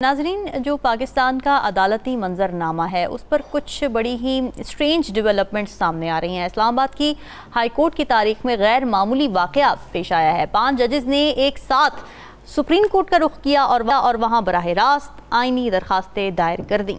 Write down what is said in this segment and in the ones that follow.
नाज़रीन, जो पाकिस्तान का अदालती मंजरनामा है उस पर कुछ बड़ी ही स्ट्रेंज डेवलपमेंट्स सामने आ रही हैं। इस्लामाबाद की हाई कोर्ट की तारीख में गैर मामूली वाक़या पेश आया है। 5 जजेस ने एक साथ सुप्रीम कोर्ट का रुख किया और वहाँ बराह रास्त आइनी दरखास्तें दायर कर दी।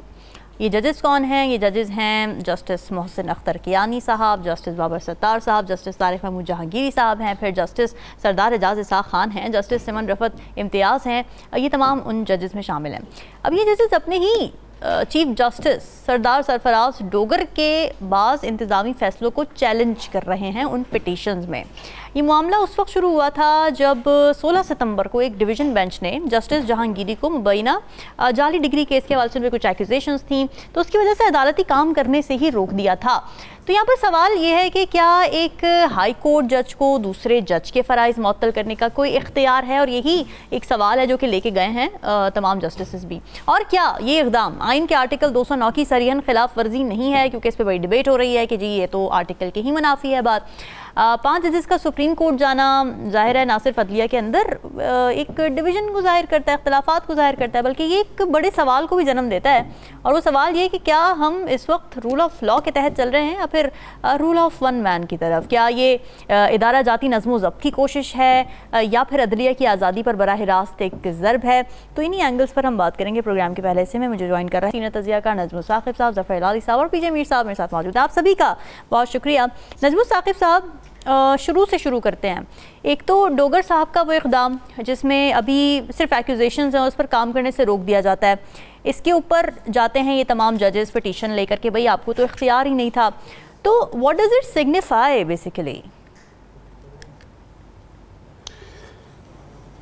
ये जजेस कौन हैं? ये जजेस हैं जस्टिस मोहसिन अख्तर कियानी साहब, जस्टिस बाबर सत्तार साहब, जस्टिस तारिक महमूद जहांगीरी साहब हैं, फिर जस्टिस सरदार एजाज इसाक खान हैं, जस्टिस सिमन रफत इम्तियाज़ हैं। ये तमाम उन जजेस में शामिल हैं। अब ये जजेस अपने ही चीफ जस्टिस सरदार सरफराज डोगर के बाज़ इंतज़ामी फ़ैसलों को चैलेंज कर रहे हैं उन पिटीशंस में। ये मामला उस वक्त शुरू हुआ था जब 16 सितंबर को एक डिवीज़न बेंच ने जस्टिस जहांगीरी को मुबैना जाली डिग्री केस के हवाले से कुछ एक्यूजेशंस थी, तो उसकी वजह से अदालती काम करने से ही रोक दिया था। तो यहाँ पर सवाल ये है कि क्या एक हाई कोर्ट जज को दूसरे जज के फ़राइज़ मुअत्तल करने का कोई इख्तियार है? और यही एक सवाल है जो कि लेके गए हैं तमाम जस्टिस भी। और क्या ये इक़दाम आइन के आर्टिकल 209 की सरीहन खिलाफ वर्जी नहीं है? क्योंकि इस पर बड़ी डिबेट हो रही है कि जी ये तो आर्टिकल के ही मुनाफी है बात। 5 जजेस का सुप्रीम कोर्ट जाना ज़ाहिर है ना सिर्फ अदलिया के अंदर एक डिवीज़न को ज़ाहिर करता है, इख्तिलाफ़ात को ज़ाहिर करता है, बल्कि ये एक बड़े सवाल को भी जन्म देता है। और वो सवाल ये है कि क्या हम इस वक्त रूल ऑफ लॉ के तहत चल रहे हैं या फिर रूल ऑफ वन मैन की तरफ? क्या ये इदारा जाती नज़्म ज़ब्त की कोशिश है या फिर अदलिया की आज़ादी पर बराह रास्त एक ज़र्ब है? तो इन्हीं एंगल्स पर हम बात करेंगे प्रोग्राम के पहले से। में मुझे ज्वाइन कर रहा है सीनियर तज़िया का नजमुल साकिब साहब, ज़फ़र इलाही साहब और पीजे मीर साहब मेरे साथ मौजूद है। आप सभी का बहुत शुक्रिया। नजमुल साकिब साहब, शुरू से शुरू करते हैं। एक तो डोगर साहब का वो इक़दाम जिसमें अभी सिर्फ एक्यूजेशंस हैं, उस पर काम करने से रोक दिया जाता है, इसके ऊपर जाते हैं ये तमाम जजेस पिटीशन लेकर के भाई आपको तो इख्तियार ही नहीं था। तो what does it signify basically?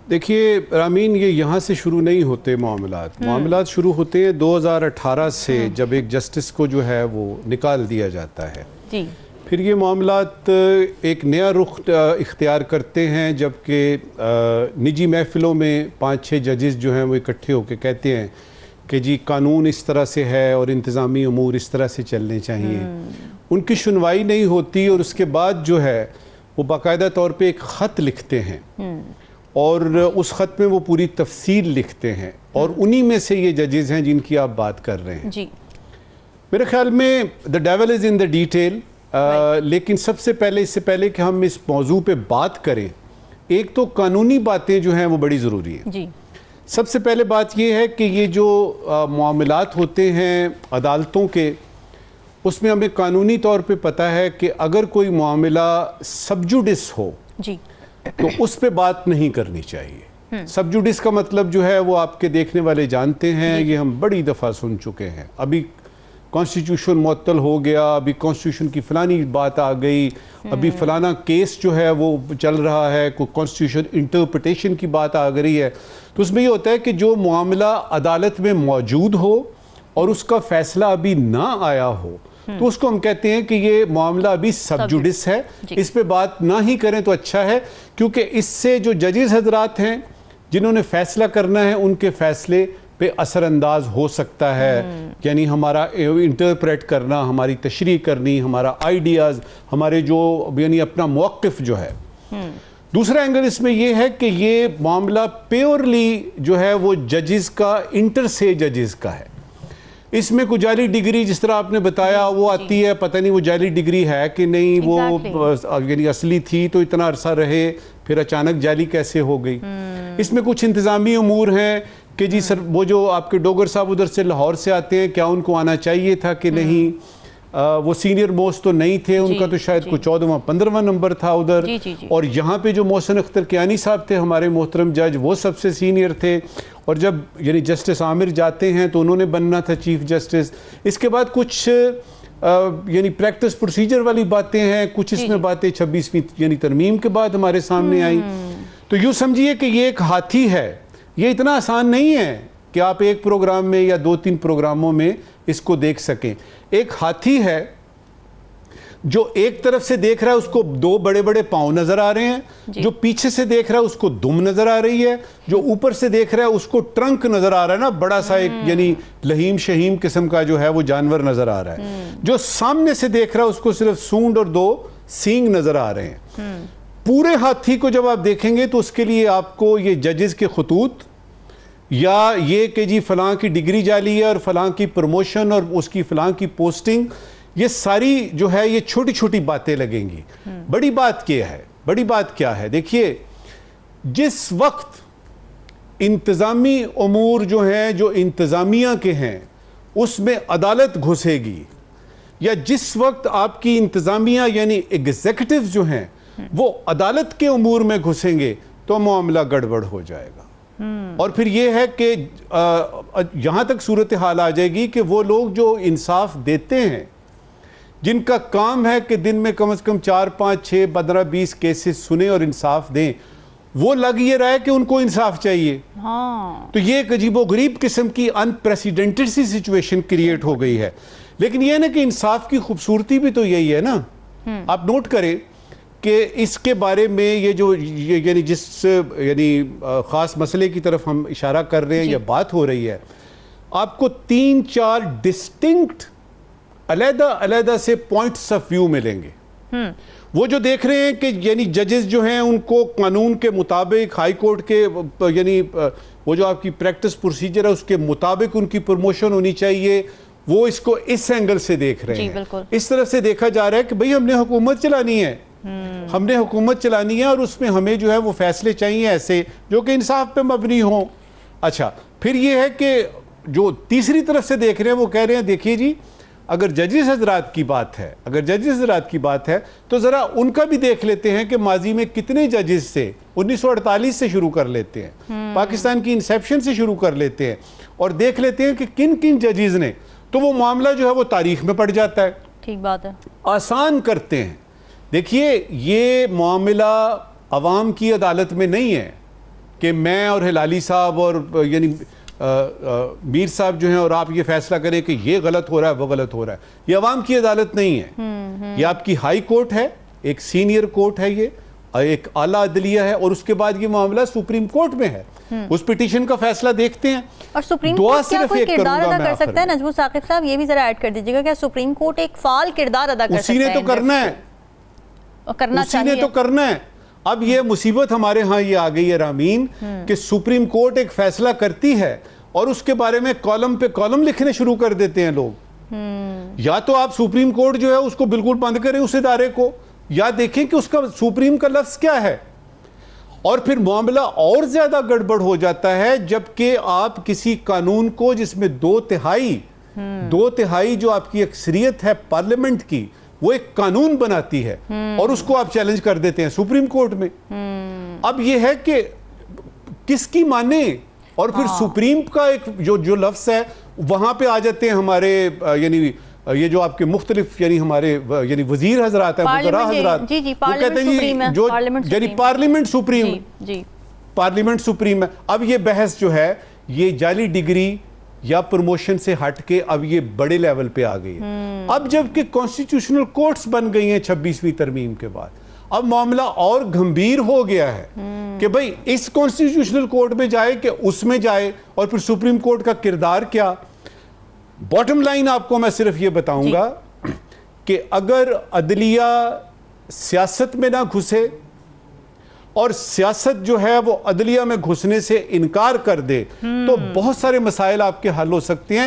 देखिए रामीन, ये यहाँ से शुरू नहीं होते मामलात शुरू होते हैं 2018 से, जब एक जस्टिस को जो है वो निकाल दिया जाता है जी। फिर ये मामलात एक नया रुख इख्तियार करते हैं जबकि निजी महफ़िलों में 5-6 जजेस जो हैं वो इकट्ठे होकर कहते हैं कि जी कानून इस तरह से है और इंतज़ामी अमूर इस तरह से चलने चाहिए। उनकी सुनवाई नहीं होती और उसके बाद जो है वो बाकायदा तौर पे एक ख़त लिखते हैं और उस ख़त में वो पूरी तफसील लिखते हैं और उन्हीं में से ये जजेस हैं जिनकी आप बात कर रहे हैं जी। मेरे ख्याल में the devil is in the detail. लेकिन सबसे पहले, इससे पहले कि हम इस मौजू पे बात करें, एक तो कानूनी बातें जो हैं वो बड़ी ज़रूरी हैं जी। सबसे पहले बात ये है कि ये जो मामलात होते हैं अदालतों के, उसमें हमें कानूनी तौर पे पता है कि अगर कोई मामला सबजुडिस हो जी तो उस पे बात नहीं करनी चाहिए। सबजुडिस का मतलब जो है वो आपके देखने वाले जानते हैं, ये हम बड़ी दफ़ा सुन चुके हैं। अभी कॉन्स्टिट्यूशन मुअत्तल हो गया, अभी कॉन्स्टिट्यूशन की फ़लानी बात आ गई, अभी फ़लाना केस जो है वो चल रहा है, कोई कॉन्स्टिट्यूशन इंटरप्रिटेशन की बात आ गई है। तो उसमें ये होता है कि जो मामला अदालत में मौजूद हो और उसका फ़ैसला अभी ना आया हो तो उसको हम कहते हैं कि ये मामला अभी सबजुडिस है, इस पे बात ना ही करें तो अच्छा है, क्योंकि इससे जो जजेस हजरात हैं जिन्होंने फ़ैसला करना है उनके फ़ैसले पे असरअंदाज हो सकता है। यानी हमारा इंटरप्रेट करना, हमारी तशरीह करनी, हमारा आइडियाज़, हमारे जो यानी अपना मौक़िफ़ जो है। दूसरा एंगल इसमें यह है कि ये मामला प्योरली जो है वो जजेस का, इंटर से जजेस का है। इसमें कोई जाली डिग्री जिस तरह आपने बताया वो आती है, पता नहीं वो जाली डिग्री है कि नहीं, वो यानी असली थी तो इतना अरसा रहे, फिर अचानक जाली कैसे हो गई। इसमें कुछ इंतज़ामी अमूर हैं कि जी सर वो जो आपके डोगर साहब उधर से लाहौर से आते हैं, क्या उनको आना चाहिए था कि नहीं? वो सीनियर मोस्ट तो नहीं थे, उनका तो शायद कोई 14वां 15वां नंबर था उधर जी। और यहाँ पे जो मोहसिन अख्तर कियानी साहब थे हमारे मोहतरम जज, वो सबसे सीनियर थे। और जब यानी जस्टिस आमिर जाते हैं तो उन्होंने बनना था चीफ जस्टिस। इसके बाद कुछ यानी प्रैक्टिस प्रोसीजर वाली बातें हैं, कुछ इसमें बातें 26वीं यानी तरमीम के बाद हमारे सामने आई। तो यूँ समझिए कि ये एक हाथी है, ये इतना आसान नहीं है कि आप एक प्रोग्राम में या 2-3 प्रोग्रामों में इसको देख सकें। एक हाथी है जो एक तरफ से देख रहा है उसको 2 बड़े बड़े पांव नजर आ रहे हैं, जो पीछे से देख रहा है उसको दुम नजर आ रही है, जो ऊपर से देख रहा है उसको ट्रंक नजर आ रहा है ना, बड़ा सा एक यानी लहीम शहीम किस्म का जो है वो जानवर नजर आ रहा है। जो सामने से देख रहा है उसको सिर्फ सूंड और 2 सींग नजर आ रहे हैं। पूरे हाथी को जब आप देखेंगे तो उसके लिए आपको ये जजेस के खतूत, یا یہ کہ جی فلاں کی ڈگری جعلی ہے اور فلاں کی پروموشن اور اس کی فلاں کی پوسٹنگ، یہ ساری جو ہے یہ چھوٹی چھوٹی باتیں لگیں گی. بڑی بات کیا ہے، بڑی بات کیا ہے؟ دیکھیے، جس وقت انتظامی امور جو ہیں، جو انتظامیہ کے ہیں، اس میں عدالت گھسے گی، یا جس وقت آپ کی انتظامیہ یعنی ایگزیکٹو جو ہیں وہ عدالت کے امور میں گھسیں گے تو معاملہ گڑبڑ ہو جائے گا. اور پھر یہ ہے کہ یہاں تک صورتحال آ جائے گی کہ وہ لوگ جو انصاف دیتے ہیں، جن کا کام ہے کہ دن میں کم از کم 4 5 6 15 20 کیسز سنیں اور انصاف دیں، وہ لگ یہ رہا ہے کہ ان کو انصاف چاہیے. تو یہ ایک عجیب و غریب قسم کی انپریسیڈنٹڈ سی سچویشن کریٹ ہو گئی ہے. لیکن یہ نا کہ انصاف کی خوبصورتی بھی تو یہی ہے نا. آپ نوٹ کریں کہ اس کے بارے میں یہ جو یعنی جس یعنی خاص مسئلے کی طرف ہم اشارہ کر رہے ہیں یا بات ہو رہی ہے، آپ کو 3 4 ڈسٹنکٹ علیحدہ علیحدہ سے پوائنٹس آف ویو ملیں گے. وہ جو دیکھ رہے ہیں کہ یعنی ججز جو ہیں ان کو قانون کے مطابق، ہائی کورٹ کے یعنی وہ جو آپ کی پریکٹس پروسیجر ہے اس کے مطابق ان کی پروموشن ہونی چاہیے، وہ اس کو اس اینگل سے دیکھ رہے ہیں. اس طرف سے دیکھا جا رہا ہے کہ بھئی ہم نے حکومت چلانی ہے، ہم نے حکومت چلانی ہے اور اس میں ہمیں جو ہے وہ فیصلے چاہیے ایسے جو کہ انصاف پہ مبنی ہوں. اچھا، پھر یہ ہے کہ جو تیسری طرف سے دیکھ رہے ہیں وہ کہہ رہے ہیں دیکھیے جی، اگر ججز حضرات کی بات ہے، اگر ججز حضرات کی بات ہے تو ذرا ان کا بھی دیکھ لیتے ہیں کہ ماضی میں کتنے ججز سے 1948 سے شروع کر لیتے ہیں، پاکستان کی انسیپشن سے شروع کر لیتے ہیں اور دیکھ لیتے ہیں کہ کن کن ججز نے، تو وہ معاملہ جو ہے وہ تاریخ میں پڑ جاتا ہے. ٹھیک بات ہے. آسان کرتے ہیں. دیکھیے، یہ معاملہ عوام کی عدالت میں نہیں ہے کہ میں اور ہلالی صاحب اور یعنی میر صاحب جو ہیں اور آپ یہ فیصلہ کریں کہ یہ غلط ہو رہا ہے وہ غلط ہو رہا ہے. یہ عوام کی عدالت نہیں ہے. یہ آپ کی ہائی کورٹ ہے، ایک سینئر کورٹ ہے، یہ ایک اعلیٰ عدلیہ ہے، اور اس کے بعد یہ معاملہ سپریم کورٹ میں ہے. اس پیٹیشن کا فیصلہ دیکھتے ہیں. اور سپریم کورٹ کیا کوئی کردار ادا کر سکتا ہے؟ نجم ثاقب صاحب یہ بھی ذرا ایڈ کر دیجیے گا، کیا سپریم کورٹ ایک فعال کردار ادا کر سکتا ہے؟ اسی نے تو کرنا ہے، اسی نے تو کرنا ہے. اب یہ مصیبت ہمارے ہاں یہ آ گئی ہے رامین کہ سپریم کورٹ ایک فیصلہ کرتی ہے اور اس کے بارے میں کالم پہ کالم لکھنے شروع کر دیتے ہیں لوگ. یا تو آپ سپریم کورٹ جو ہے اس کو بالکل بند کریں اس ادارے کو، یا دیکھیں کہ اس کا سپریم کا لفظ کیا ہے. اور پھر معاملہ اور زیادہ گڑبڑ ہو جاتا ہے جبکہ آپ کسی قانون کو جس میں 2/3 جو آپ کی اکثریت ہے پارلیمنٹ کی، وہ ایک قانون بناتی ہے اور اس کو آپ چیلنج کر دیتے ہیں سپریم کورٹ میں. اب یہ ہے کہ کس کی مانے، اور پھر سپریم کا ایک جو لفظ ہے وہاں پہ آ جاتے ہیں ہمارے یعنی یہ جو آپ کے مختلف یعنی ہمارے یعنی وزیر حضرات ہیں، وزراء حضرات، وہ کہتے ہیں جو یعنی پارلیمنٹ سپریم ہے. اب یہ بحث جو ہے یہ جعلی ڈگری یا پروموشن سے ہٹ کے اب یہ بڑے لیول پہ آ گئی ہے. اب جب کہ کانسٹیٹیوشنل کورٹس بن گئی ہیں 26ویں ترمیم کے بعد، اب معاملہ اور گھمبیر ہو گیا ہے کہ بھئی اس کانسٹیٹیوشنل کورٹ میں جائے کہ اس میں جائے، اور پھر سپریم کورٹ کا کردار کیا. باٹم لائن آپ کو میں صرف یہ بتاؤں گا کہ اگر عدلیہ سیاست میں نہ گھسے اور سیاست جو ہے وہ عدلیہ میں گھسنے سے انکار کر دے تو بہت سارے مسائل آپ کے حل ہو سکتے ہیں.